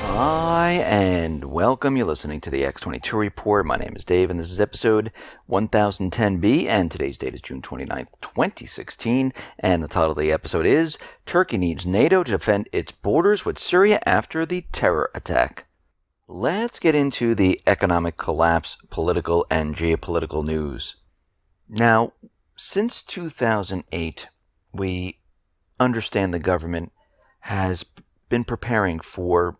Hi, and welcome. You're listening to the X22 Report. My name is Dave, and this is episode 1010B, and today's date is June 29th, 2016, and the title of the episode is Turkey Needs NATO to Defend Its Borders with Syria After the Terror Attack. Let's get into the economic collapse, political, and geopolitical news. Now, since 2008, we understand the government has been preparing for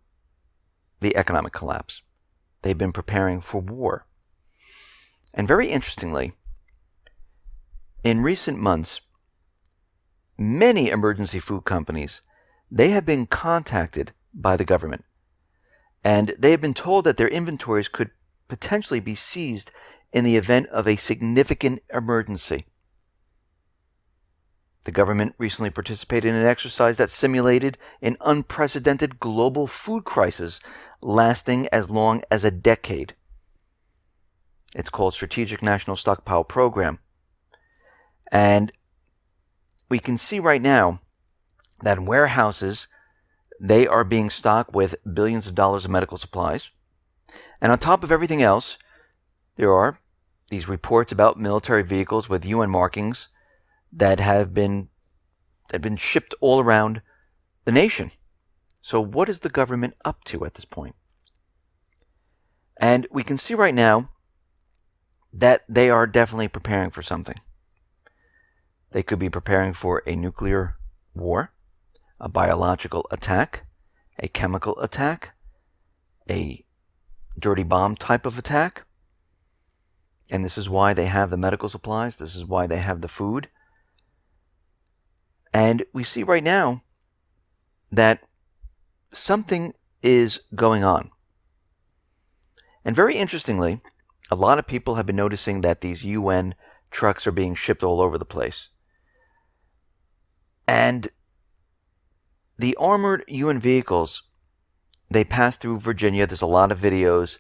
the economic collapse. They've been preparing for war. And very interestingly, in recent months, many emergency food companies, they have been contacted by the government. And they have been told that their inventories could potentially be seized in the event of a significant emergency. The government recently participated in an exercise that simulated an unprecedented global food crisis lasting as long as a decade. It's called Strategic National Stockpile Program. And we can see right now that warehouses, they are being stocked with billions of dollars of medical supplies. And on top of everything else, there are these reports about military vehicles with UN markings that have been shipped all around the nation. So what is the government up to at this point? And we can see right now that they are definitely preparing for something. They could be preparing for a nuclear war, a biological attack, a chemical attack, a dirty bomb type of attack. And this is why they have the medical supplies. This is why they have the food. And we see right now that something is going on. And very interestingly, a lot of people have been noticing that these UN trucks are being shipped all over the place. And the armored UN vehicles, they pass through Virginia. There's a lot of videos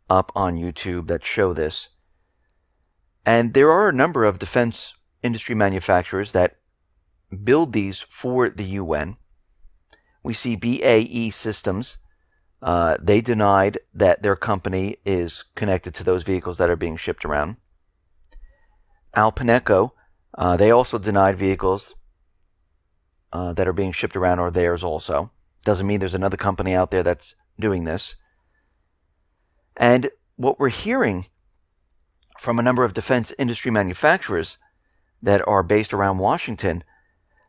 up on YouTube that show this. And there are a number of defense industry manufacturers that build these for the UN. We see BAE Systems. They denied that their company is connected to those vehicles that are being shipped around. Alpineco, they also denied vehicles that are being shipped around are theirs also. Doesn't mean there's another company out there that's doing this. And what we're hearing from a number of defense industry manufacturers that are based around Washington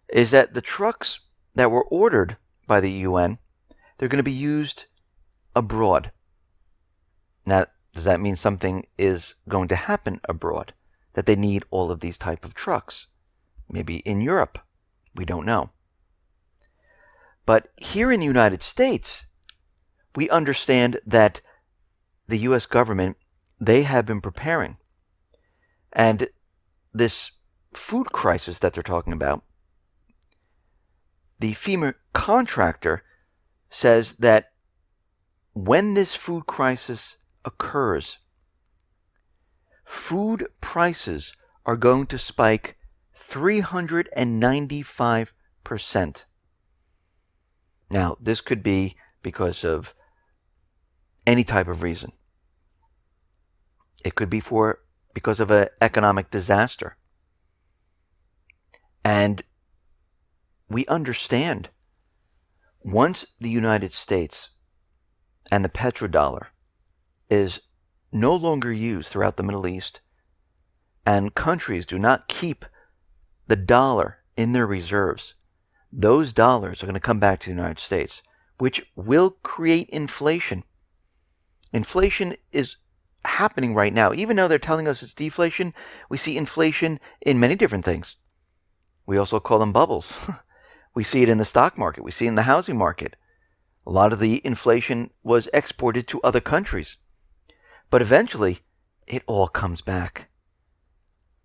is that the trucks that were ordered by the UN, they're going to be used abroad. Now, does that mean something is going to happen abroad? That they need all of these type of trucks? Maybe in Europe. We don't know. But here in the United States, we understand that the U.S. government, they have been preparing. And this food crisis that they're talking about, the FEMA contractor says that when this food crisis occurs, food prices are going to spike 395%. Now, this could be because of any type of reason. It could be because of an economic disaster. And we understand once the United States and the petrodollar is no longer used throughout the Middle East, and countries do not keep the dollar in their reserves, those dollars are going to come back to the United States, which will create inflation. Inflation is happening right now. Even though they're telling us it's deflation, we see inflation in many different things. We also call them bubbles. We see it in the stock market. We see it in the housing market. A lot of the inflation was exported to other countries. But eventually, it all comes back.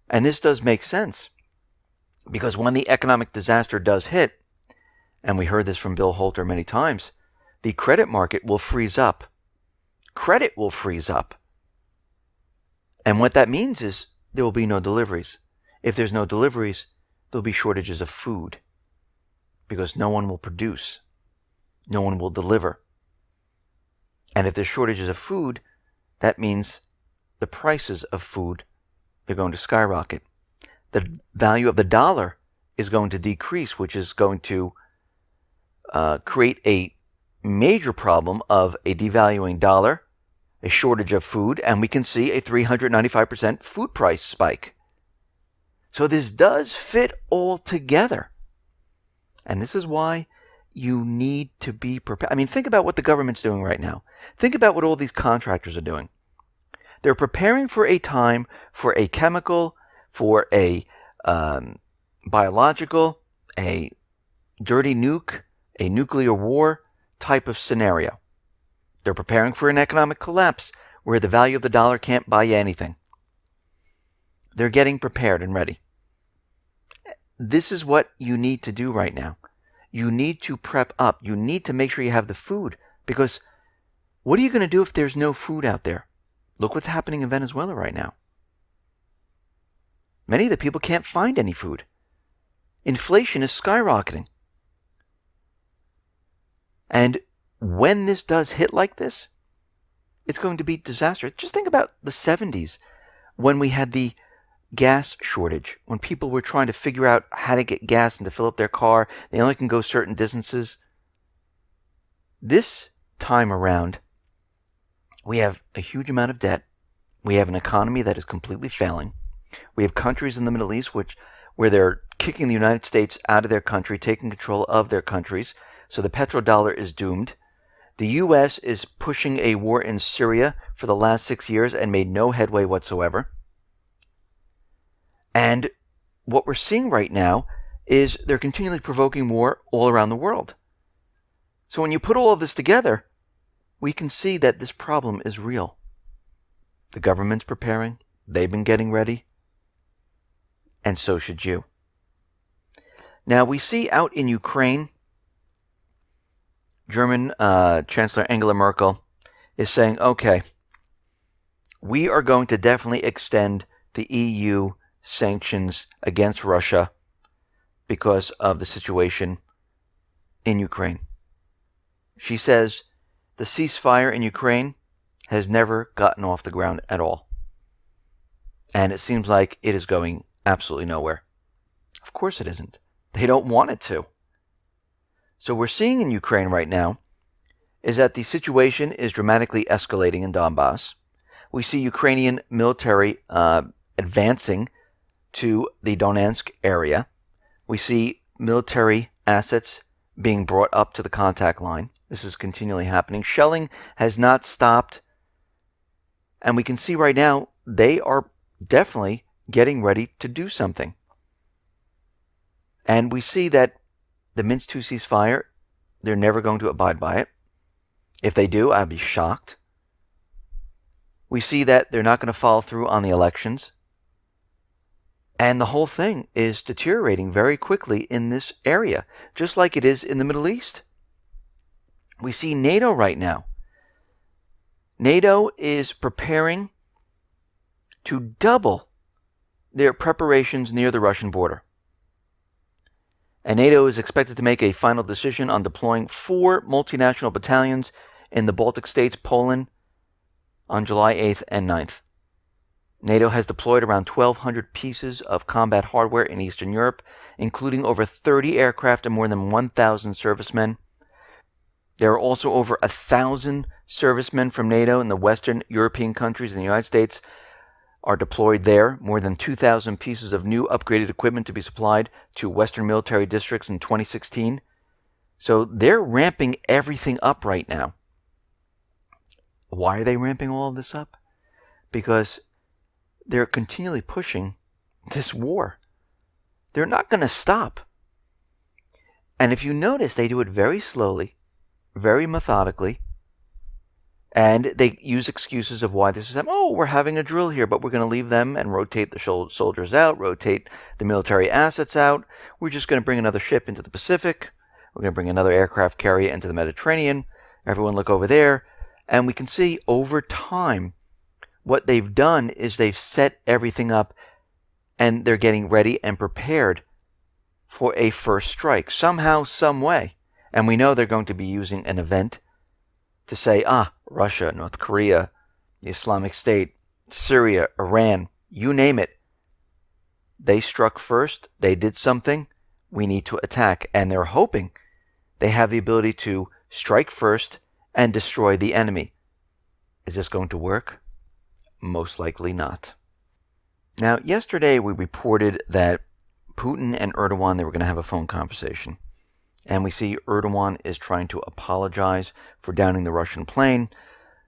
And this does make sense. Because when the economic disaster does hit, and we heard this from Bill Holter many times, the credit market will freeze up. Credit will freeze up. And what that means is there will be no deliveries. If there's no deliveries, there'll be shortages of food. Because no one will produce. No one will deliver. And if there's shortages of food, that means the prices of food, they're going to skyrocket. The value of the dollar is going to decrease, which is going to create a major problem of a devaluing dollar, a shortage of food, and we can see a 395% food price spike. So this does fit all together. And this is why you need to be prepared. I mean, think about what the government's doing right now. Think about what all these contractors are doing. They're preparing for a time for a chemical, for a biological, a dirty nuke, a nuclear war type of scenario. They're preparing for an economic collapse where the value of the dollar can't buy you anything. They're getting prepared and ready. This is what you need to do right now. You need to prep up. You need to make sure you have the food, because what are you going to do if there's no food out there? Look what's happening in Venezuela right now. Many of the people can't find any food. Inflation is skyrocketing. And when this does hit like this, it's going to be disastrous. Just think about the 70s when we had the gas shortage, when people were trying to figure out how to get gas and to fill up their car. They only can go certain distances. This time around, we have a huge amount of debt. We have an economy that is completely failing. We have countries in the Middle East where they're kicking the United States out of their country, taking control of their countries. So the petrodollar is doomed. The U.S. is pushing a war in Syria for the last 6 years and made no headway whatsoever. And what we're seeing right now is they're continually provoking war all around the world. So when you put all of this together, we can see that this problem is real. The government's preparing. They've been getting ready. And so should you. Now we see out in Ukraine, German Chancellor Angela Merkel is saying, okay, we are going to definitely extend the EU sanctions against Russia because of the situation in Ukraine. She says the ceasefire in Ukraine has never gotten off the ground at all. And it seems like it is going absolutely nowhere. Of course it isn't. They don't want it to. So we're seeing in Ukraine right now is that the situation is dramatically escalating in Donbass. We see Ukrainian military advancing to the Donetsk area. We see military assets being brought up to the contact line. This is continually happening. Shelling has not stopped. And we can see right now they are definitely getting ready to do something. And we see that the Minsk II ceasefire, they're never going to abide by it. If they do, I'd be shocked. We see that they're not going to follow through on the elections. And the whole thing is deteriorating very quickly in this area, just like it is in the Middle East. We see NATO right now. NATO is preparing to double their preparations near the Russian border. And NATO is expected to make a final decision on deploying 4 multinational battalions in the Baltic states, Poland, on July 8th and 9th. NATO has deployed around 1,200 pieces of combat hardware in Eastern Europe, including over 30 aircraft and more than 1,000 servicemen. There are also over 1,000 servicemen from NATO in the Western European countries, and the United States are deployed there. More than 2,000 pieces of new upgraded equipment to be supplied to Western military districts in 2016. So they're ramping everything up right now. Why are they ramping all of this up? Because they're continually pushing this war. They're not going to stop. And if you notice, they do it very slowly, very methodically, and they use excuses of why this is happening. Oh, we're having a drill here, but we're going to leave them and rotate the soldiers out, rotate the military assets out. We're just going to bring another ship into the Pacific. We're going to bring another aircraft carrier into the Mediterranean. Everyone look over there. And we can see over time what they've done is they've set everything up and they're getting ready and prepared for a first strike somehow, some way. And we know they're going to be using an event to say, Russia, North Korea, the Islamic State, Syria, Iran, you name it. They struck first. They did something. We need to attack. And they're hoping they have the ability to strike first and destroy the enemy. Is this going to work? Most likely not. Now, yesterday we reported that Putin and Erdogan, they were going to have a phone conversation. And we see Erdogan is trying to apologize for downing the Russian plane.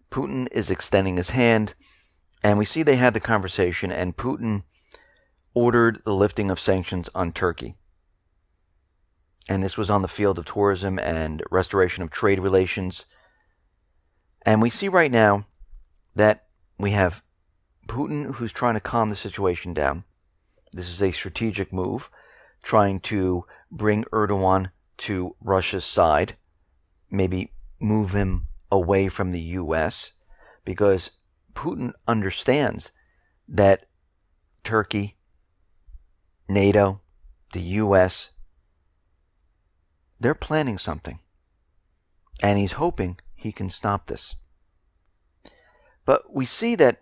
Putin is extending his hand. And we see they had the conversation, and Putin ordered the lifting of sanctions on Turkey. And this was on the field of tourism and restoration of trade relations. And we see right now that we have Putin who's trying to calm the situation down. This is a strategic move, trying to bring Erdogan to Russia's side, maybe move him away from the U.S., because Putin understands that Turkey, NATO, the U.S., they're planning something. And he's hoping he can stop this. But we see that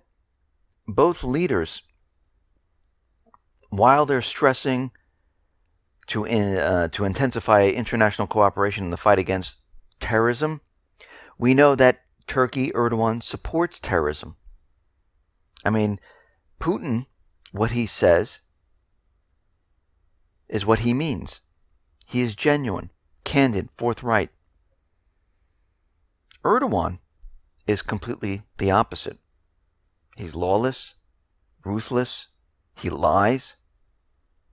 both leaders, while they're stressing to intensify international cooperation in the fight against terrorism, we know that Turkey, Erdogan, supports terrorism. I mean, Putin, what he says is what he means. He is genuine, candid, forthright. Erdogan is completely the opposite. He's lawless, ruthless, he lies,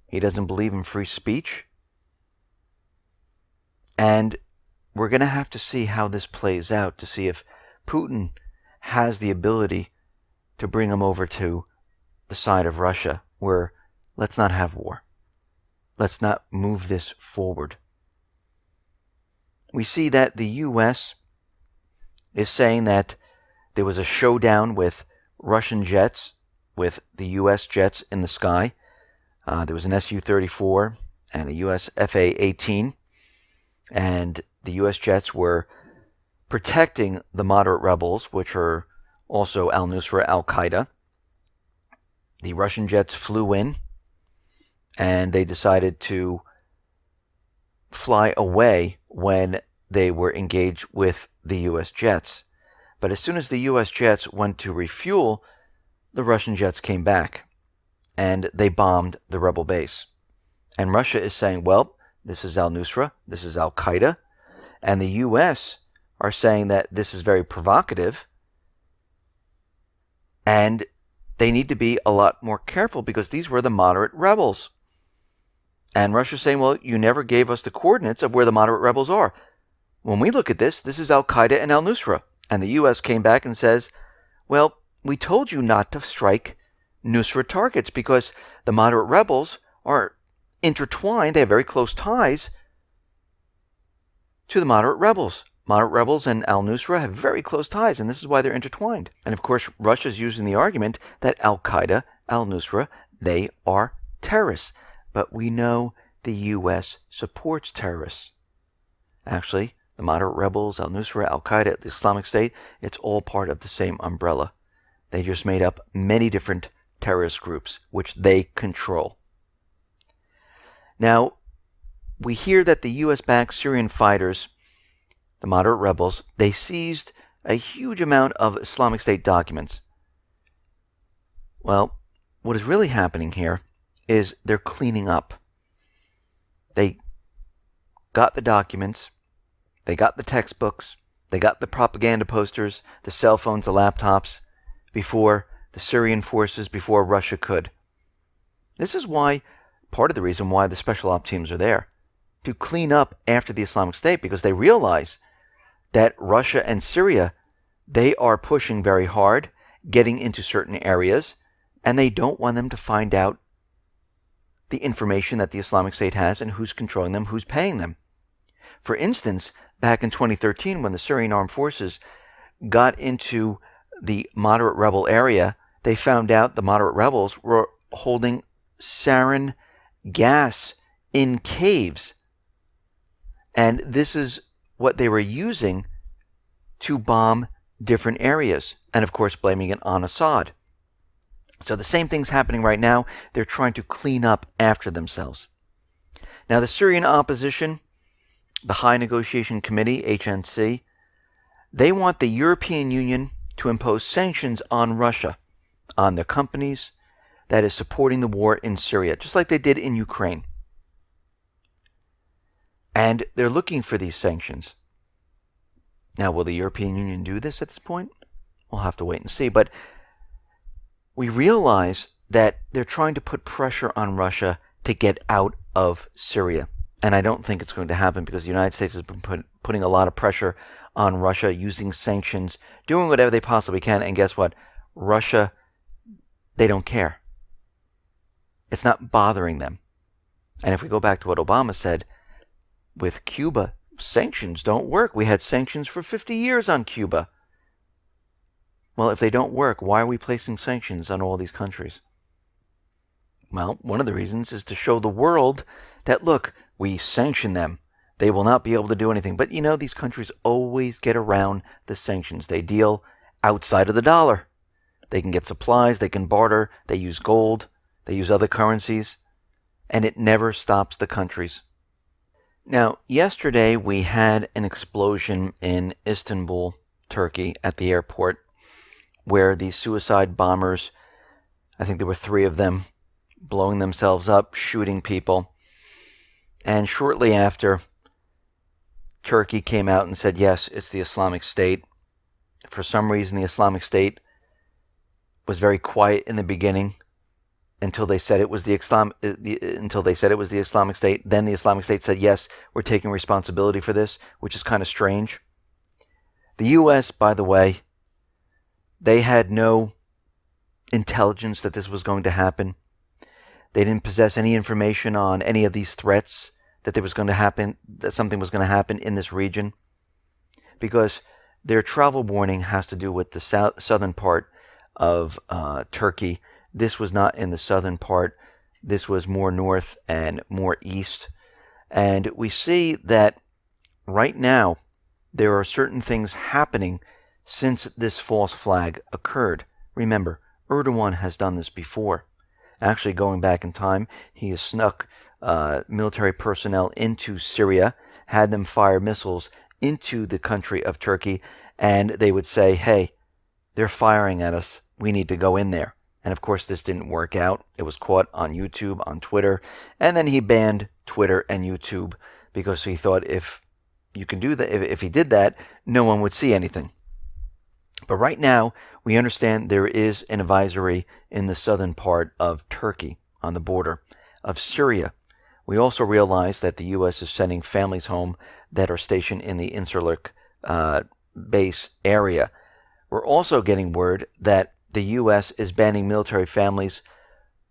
he doesn't believe in free speech. And we're going to have to see how this plays out to see if Putin has the ability to bring him over to the side of Russia, where let's not have war. Let's not move this forward. We see that the U.S. is saying that there was a showdown with Russian jets, with the U.S. jets in the sky. There was an Su-34 and a U.S. Fa-18, and the U.S. jets were protecting the moderate rebels, which are also al-Nusra, al-Qaeda. The Russian jets flew in, and they decided to fly away when they were engaged with the U.S. jets. But as soon as the U.S. jets went to refuel, the Russian jets came back, and they bombed the rebel base. And Russia is saying, well, this is al-Nusra, this is al-Qaeda, and the U.S. are saying that this is very provocative, and they need to be a lot more careful because these were the moderate rebels. And Russia's saying, well, you never gave us the coordinates of where the moderate rebels are. When we look at this, this is al-Qaeda and al-Nusra. And the U.S. came back and says, well, we told you not to strike Nusra targets because the moderate rebels are intertwined. They have very close ties to the moderate rebels. Moderate rebels and al-Nusra have very close ties, and this is why they're intertwined. And of course, Russia's using the argument that al-Qaeda, al-Nusra, they are terrorists. But we know the U.S. supports terrorists. Actually, the moderate rebels, al-Nusra, al-Qaeda, the Islamic State, it's all part of the same umbrella. They just made up many different terrorist groups, which they control. Now, we hear that the U.S.-backed Syrian fighters, the moderate rebels, they seized a huge amount of Islamic State documents. Well, what is really happening here is they're cleaning up. They got the documents, they got the textbooks, they got the propaganda posters, the cell phones, the laptops, before the Syrian forces, before Russia could. This is why, part of the reason why the special op teams are there, to clean up after the Islamic State, because they realize that Russia and Syria, they are pushing very hard, getting into certain areas, and they don't want them to find out the information that the Islamic State has and who's controlling them, who's paying them. For instance, back in 2013, when the Syrian armed forces got into the moderate rebel area, they found out the moderate rebels were holding sarin gas in caves. And this is what they were using to bomb different areas, and of course blaming it on Assad. So the same thing's happening right now. They're trying to clean up after themselves. Now the Syrian opposition, the High Negotiation Committee, HNC, they want the European Union to impose sanctions on Russia, on the companies that is supporting the war in Syria, just like they did in Ukraine. And they're looking for these sanctions. Now, will the European Union do this at this point? We'll have to wait and see. But we realize that they're trying to put pressure on Russia to get out of Syria. And I don't think it's going to happen because the United States has been putting a lot of pressure on Russia, using sanctions, doing whatever they possibly can. And guess what? Russia, they don't care. It's not bothering them. And if we go back to what Obama said, with Cuba, sanctions don't work. We had sanctions for 50 years on Cuba. Well, if they don't work, why are we placing sanctions on all these countries? Well, one of the reasons is to show the world that, look, we sanction them. They will not be able to do anything. But you know, these countries always get around the sanctions. They deal outside of the dollar. They can get supplies, they can barter, they use gold, they use other currencies, and it never stops the countries. Now, yesterday we had an explosion in Istanbul, Turkey, at the airport, where these suicide bombers, I think there were 3 of them, blowing themselves up, shooting people. And shortly after, Turkey came out and said, yes, it's the Islamic State. For some reason, the Islamic State was very quiet in the beginning until they said it was the Islamic State. Then the Islamic State said, yes, we're taking responsibility for this, which is kind of strange. The U.S., by the way, they had no intelligence that this was going to happen. They didn't possess any information on any of these threats that there was going to happen, that something was going to happen in this region, because their travel warning has to do with the southern part of Turkey. This was not in the southern part. This was more north and more east. And we see that right now there are certain things happening since this false flag occurred. Remember, Erdogan has done this before. Actually, going back in time, he has snuck military personnel into Syria, had them fire missiles into the country of Turkey, and they would say, hey, they're firing at us. We need to go in there. And of course, this didn't work out. It was caught on YouTube, on Twitter, and then he banned Twitter and YouTube because he thought if you can do that, if he did that, no one would see anything. But right now, we understand there is an advisory in the southern part of Turkey on the border of Syria. We also realize that the U.S. is sending families home that are stationed in the Incirlik base area. We're also getting word that the U.S. is banning military families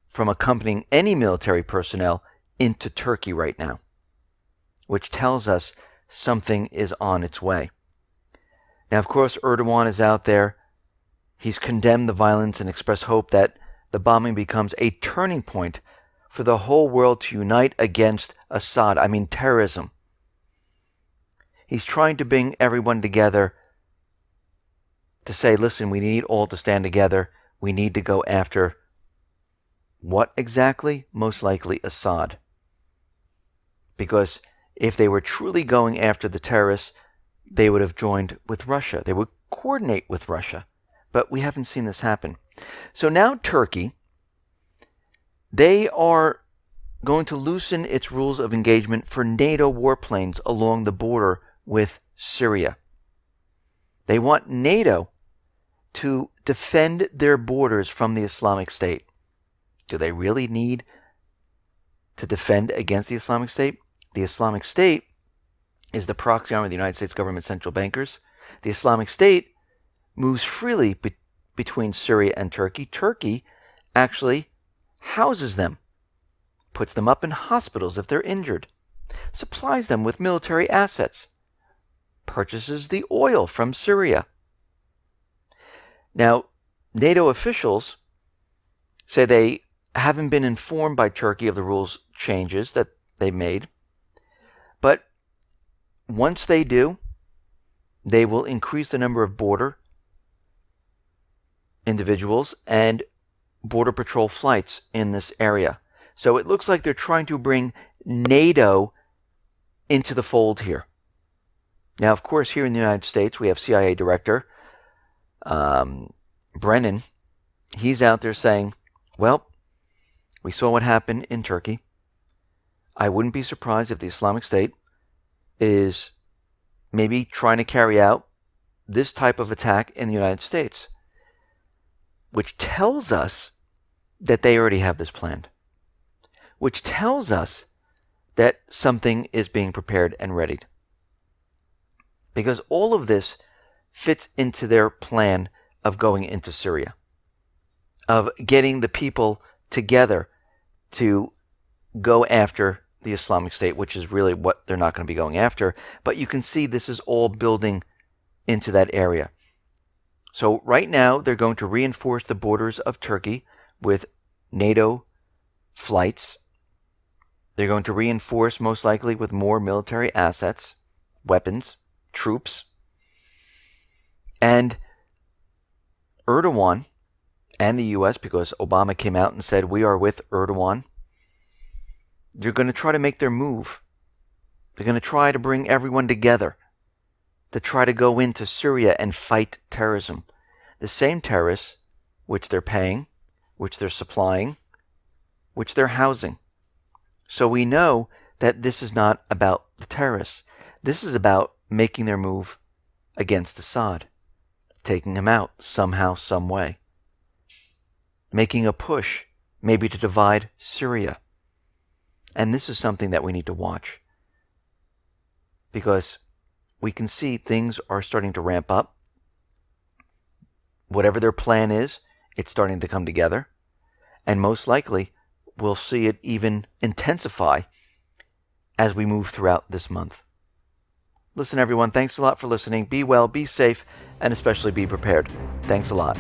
from accompanying any military personnel into Turkey right now, which tells us something is on its way. Now, of course, Erdogan is out there. He's condemned the violence and expressed hope that the bombing becomes a turning point for the whole world to unite against Assad. I mean, terrorism. He's trying to bring everyone together to say, listen, we need all to stand together. We need to go after what exactly? Most likely Assad. Because if they were truly going after the terrorists, they would have joined with Russia. They would coordinate with Russia. But we haven't seen this happen. So now Turkey, they are going to loosen its rules of engagement for NATO warplanes along the border with Syria. They want NATO to defend their borders from the Islamic State. Do they really need to defend against the Islamic State? The Islamic State is the proxy arm of the United States government central bankers. The Islamic State moves freely between Syria and Turkey. Turkey actually houses them, puts them up in hospitals if they're injured, supplies them with military assets, purchases the oil from Syria. Now, NATO officials say they haven't been informed by Turkey of the rules changes that they made, but once they do, they will increase the number of border individuals and Border Patrol flights in this area. So it looks like they're trying to bring NATO into the fold here. Now, of course, here in the United States, we have CIA Director Brennan. He's out there saying, well, we saw what happened in Turkey. I wouldn't be surprised if the Islamic State is maybe trying to carry out this type of attack in the United States, which tells us that they already have this planned, which tells us that something is being prepared and readied. Because all of this fits into their plan of going into Syria, of getting the people together to go after the Islamic State, which is really what they're not going to be going after. But you can see this is all building into that area. So right now, they're going to reinforce the borders of Turkey with NATO flights. They're going to reinforce, most likely, with more military assets, weapons, troops. And Erdogan and the U.S., because Obama came out and said, we are with Erdogan, they're going to try to make their move. They're going to try to bring everyone together to try to go into Syria and fight terrorism. The same terrorists which they're paying, which they're supplying, which they're housing. So we know that this is not about the terrorists. This is about making their move against Assad, taking him out somehow, some way, making a push, maybe to divide Syria. And this is something that we need to watch, because we can see things are starting to ramp up. Whatever their plan is, it's starting to come together. And most likely, we'll see it even intensify as we move throughout this month. Listen, everyone, thanks a lot for listening. Be well, be safe, and especially be prepared. Thanks a lot.